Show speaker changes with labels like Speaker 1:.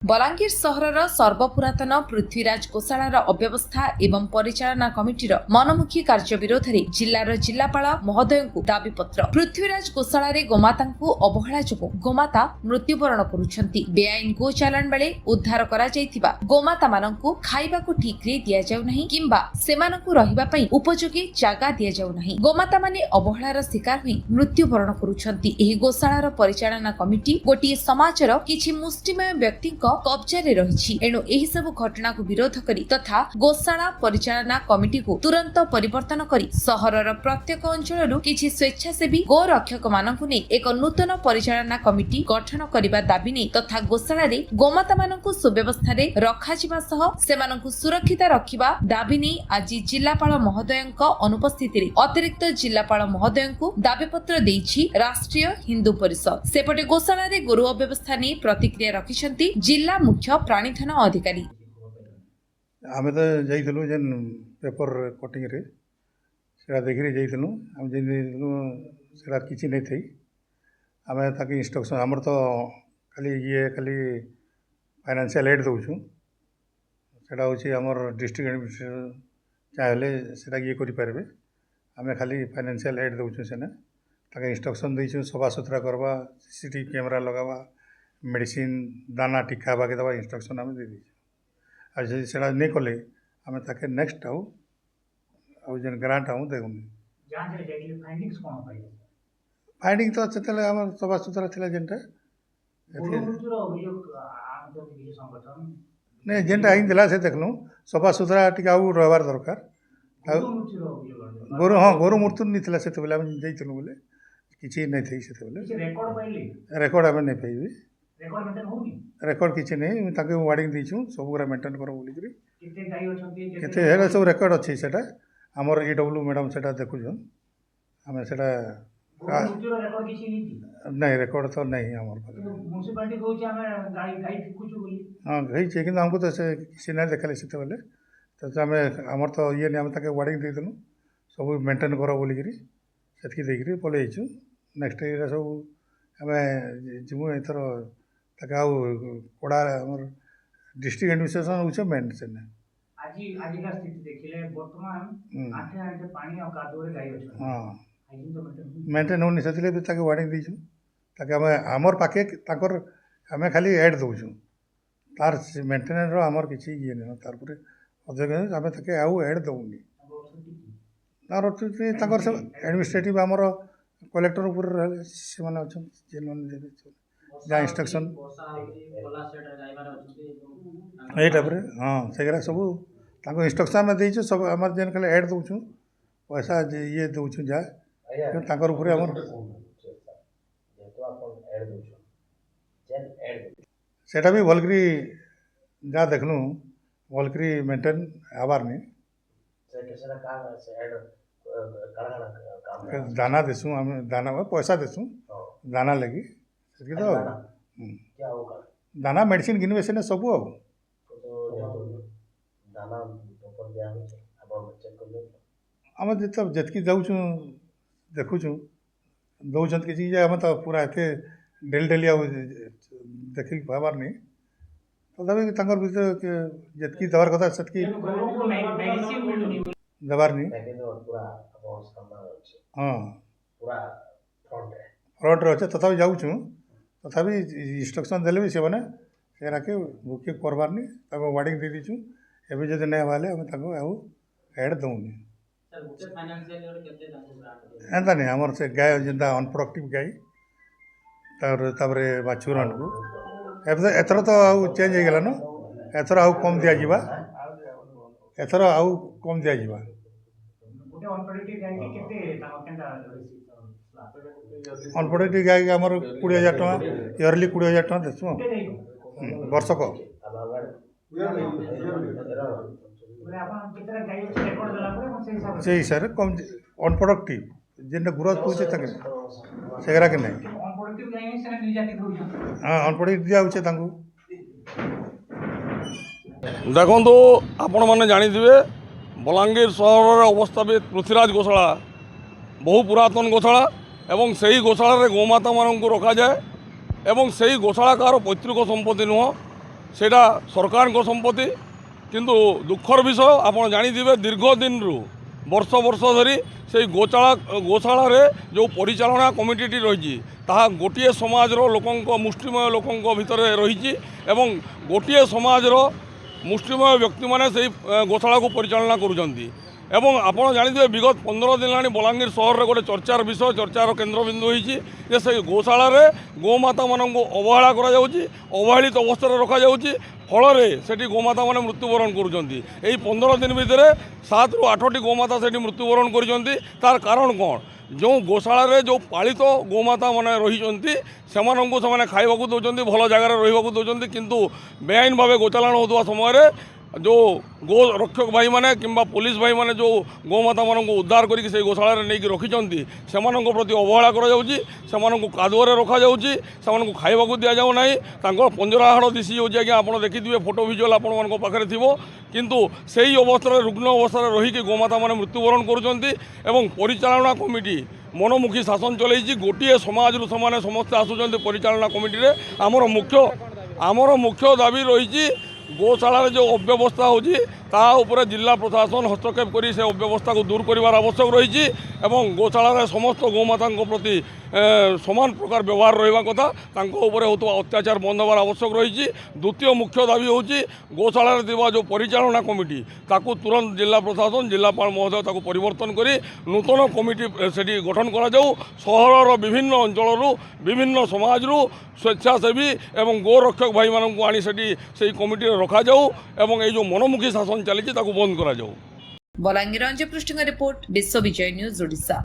Speaker 1: बलांगीर सहरर सर्वपुरातन पृथ्वीराज गोशालार अव्यवस्था एवं परिचालना कमिटीर मनमुखी कार्य विरोध में जिल्लार जिल्लापाल महोदयଙ୍କୁ दाबीपत्र। पृथ्वीराज गोशाला गोमातांकु अवहेला जोगु गोमाता मृत्युवरण करुछंती। बेआईन गो चालान बेले उद्धार करा जायथिबा गोमाता मानंकु खाइबाकु ठीक रे दिया जाउ नहीं किंबा सेमानंकु रहिबा पई उपयोगी जागा दिया जाउ नहीं। गोमाता माने अवहेलार शिकार होई मृत्युवरण करुछंती। एही गोशालार परिचालना कमिटी गोटिए समाजर किछि मुष्टिमय व्यक्ति कब्जारे रही। एणु एही सब घटना को विरोध करी तथा गोशाला परिचालना कमिटी को तुरंत परिवर्तन करी सहरर प्रत्येक अंचल किछि स्वेच्छासेवी गो रक्षक मानकु नै एक नूतन परिचालना कमिटी गठन करिबा दाबी नै तथा गोशाला रे गोमाता मानकु सुव्यवस्था रे रखा जिबा सह सेमानकु सुरक्षित रखिबा दाबी नै आज जिल्लापाल महोदयଙ୍କ अनुपस्थिति रे अतिरिक्त जिल्लापाल महोदयଙ୍କୁ दाबीपत्र देइछि राष्ट्रीय हिंदू परिषद। सेपटे गोशाला रे गुरु अव्यवस्था नै प्रतिक्रिया रखिसंती जिला मुख्य प्राणीधन अधिकारी।
Speaker 2: आमे तो जाइलु जेन पेपर कटिंग रे सेरा देखि जाइलु हम जेन सेरा किछि नै थई आमे ताकि इंस्ट्रक्शन हमर तो खाली फाइनेंशियल एड दउछु सेटा होछि हमर डिस्ट्रिक्ट एडमिनिस्ट्रेशन चाहेले सेटा ये करि पारबे आमे खाली फाइनेंशियल एड दउछु सेना ताकि इंस्ट्रक्शन दैछु सफा सुथरा करबा सीसीटीवी कैमरा लगावा मेडिसिन दाना टीका बाकी दवा इंस्ट्रक्शन आम दे दीजिए आज से नहीं कले आम ताके नेक्स्ट जेन ग्रांट आऊँ देखुनी फाइंडिंग तो से आम सफा सुतरा थी जेनटा नहीं जेनटा ही से देखलु सफा सुतरा टी आउ रहार दरकार गोरु हाँ गोरु मृत्यु नहीं से जाइलु बोले किसी नहीं थी से रेकर्ड आम नहीं पाइबे रेकर्ड किसी नहीं ताके वार्निंग दीचु सब गुरा मेंटेन कर बोलिकरी केते हेले सब रेकर्ड अछि सेटा हमर ईडब्ल्यू मैडम सेटा देखुछन हमें सेटा नहीं रेकर्ड तो नहीं हमर म्युनिसिपालिटी कहउछि हमें गाई फिकुछु बोली हां गई छै कि हमको तो से किसी नहीं देखले सेते बेले तो हमें हमर तो ये नहीं हम ताके वार्निंग दे देनु सब मेंटेन कर बोलिकरी सेतकी देखिरी पले आइछु नेक्स्ट ईयर सब हमें जिमु एथरो ताकि आउ कोड़ा हमर डिस्ट्रिक्ट एडमिनिस्ट्रेशन होछ मेन से
Speaker 3: आज का स्थिति देखिले वर्तमान आठे आठे पानी और कादो रे गाई अछि हां हाइजीन तो
Speaker 2: मेंटेन होनी सेतिले भी ताकि वार्निंग दीछु ताकि हमें हमर पाके ताकर हमें खाली ऐड दउछु तार मेंटेनेंस रो हमर किछि ये नै तार पर अजग हमें ताके आउ ऐड दउनी तार ताकर सब एडमिनिस्ट्रेटिव हमर कलेक्टर ऊपर से माने अछि जेन माने देबे जहाँ इंस्ट्रक्शन ये हाँ से सब ताको इंस्ट्रक्शन में देचु सब आम जेन खाली एड दउछु पैसा ये दउछु जा ताकर ऊपर हमर सेटा भी भलकरी जा देखलु भलकरी मेंटेन आबार नहीं दाना देसु हम दाना पैसा देसु दाना लगी तो दाना मेडिसिन गिनबे से सब आम जितकी जाऊँ देखुचु दौरान किसी आम तो पूरा एते डेली आ देख पाबार नहीं तथापि जितकी देवार कथा से देवार नहीं हाँ फ्रंट रे अच्छे तथापि जाऊँ तथापि इंस्ट्रक्शन देले भी से के बुकिंग करबार नहीं वार्निंग दे दीचु एवं जब नहीं हवा आम आउ एड दौनी एंता नहीं आमर से गाय जेनता अनप्रोडक्टिव गाय तापर बाछुरन को एथर तो आउ चेंज हो गला न एथर आउ कम दिया जीवा एथर आउ कम दिया जीवा अनप्रोडक्टिव गाय के आमर 20,000 टका इयरली 20,000 टका देसु वर्षक से हिसाब से कम अनप्रोडक्टिव जेन ग्रोथ पहुँचे सेगरा के नहीं हाँ अनप्रोडक्टिव दिया
Speaker 4: देखो आपण मैंने जानिथे बलांगीर सहर अवस्थापित पृथ्वीराज गोशाला बहु पुरातन गोशाला एवं सही गोशाला गोमाता मान रखा जाए एवं सही गोशाला कार पैतृक संपत्ति नुह সেটা সরকারଙ୍କ সম্পত্তি। কিন্তু দুঃখর বিষয় আপনার জানিথিবে দীর্ঘদিনরু বর্ষ বর্ষ ধরি সেই গোশালারে যে পরিচালনা কমিটিটি রয়েছে তাহা গোটিয়ে সমাজর লোকঙ্ক মুষ্টিময় লোকঙ্ক ভিতরে রয়েছে এবং গোটিয়ে সমাজর মুষ্টিময় ব্যক্তি মানে সেই গোশালাকে পরিচালনা করছেন। এবং আপনার জানিথিবে বিগত 15 দিন হেলানি বলাঙ্গীর সহরের গোটে চর্চার বিষয় চর্চার কেন্দ্রবিন্দু হয়েছে যে সেই গোশালারে গোমাতা মানুষ অবহেলা করা যাচ্ছে, অবহেলিত অবস্থায় রখা যাচ্ছে, ফলরে সেটি গোমাতা মানে মৃত্যুবরণ করছেন। এই 15 দিন ভিতরে 7 ରୁ 8টি গোমাতা সেটি মৃত্যুবরণ করছেন। তার কারণ কଣ? जो गोशाला जो पालित गोमाता मैंने रही से खाइबा दौरान भल जगार रही दौरान किंतु बेआईन भाव गोचालाण होता समय जो गो रक्षक भाई मैंने कि पुलिस भाई मैंने जो गोमाता मान उद्धार करके गोशाला नहीं रखिंट से प्रति अवहेला कादुअरे रखा जाऊँगी से खाइबा दि जाऊना पंजराहाड़ दिशी जाऊँगी आज्ञा आप देखिए फोटो भिजुआल आपे थी किंतु से ही अवस्था रुग्ण अवस्था रहीकि गोमाता मैंने मृत्युवरण कर परिचालना कमिटी मनमुखी शासन चलती गोटे समाज से समस्ते आसुच्च परिचालना कमिटी आमर मुख्य दाबी रही गोशाला जो अव्यवस्था होची जिला प्रशासन हस्तक्षेप कर से अव्यवस्था को दूर कर आवश्यक रही गोशाला समस्त गोमाता प्रति समान प्रकार व्यवहार रहा कथा होता अत्याचार बंद होवार आवश्यक रही। द्वितीय मुख्य दाबी हूँ गोशाला जो परिचालना कमिटी ताकू तुरंत जिला प्रशासन जिलापाल महोदय ताकू परिवर्तन कर नूतन कमिटी से गठन करा जाऊ। सहर विभिन्न अंचल विभिन्न समाज स्वेच्छासेवी एवं गोरक्षक भाई मानू आनी से कमिटी रखा जाऊ एवं ये जो मनमुखी शासन चली बंद करा जाऊ।
Speaker 1: बलांगीर अंजय पृष्ठ रिपोर्ट विश्व विजय न्यूज ओडिशा।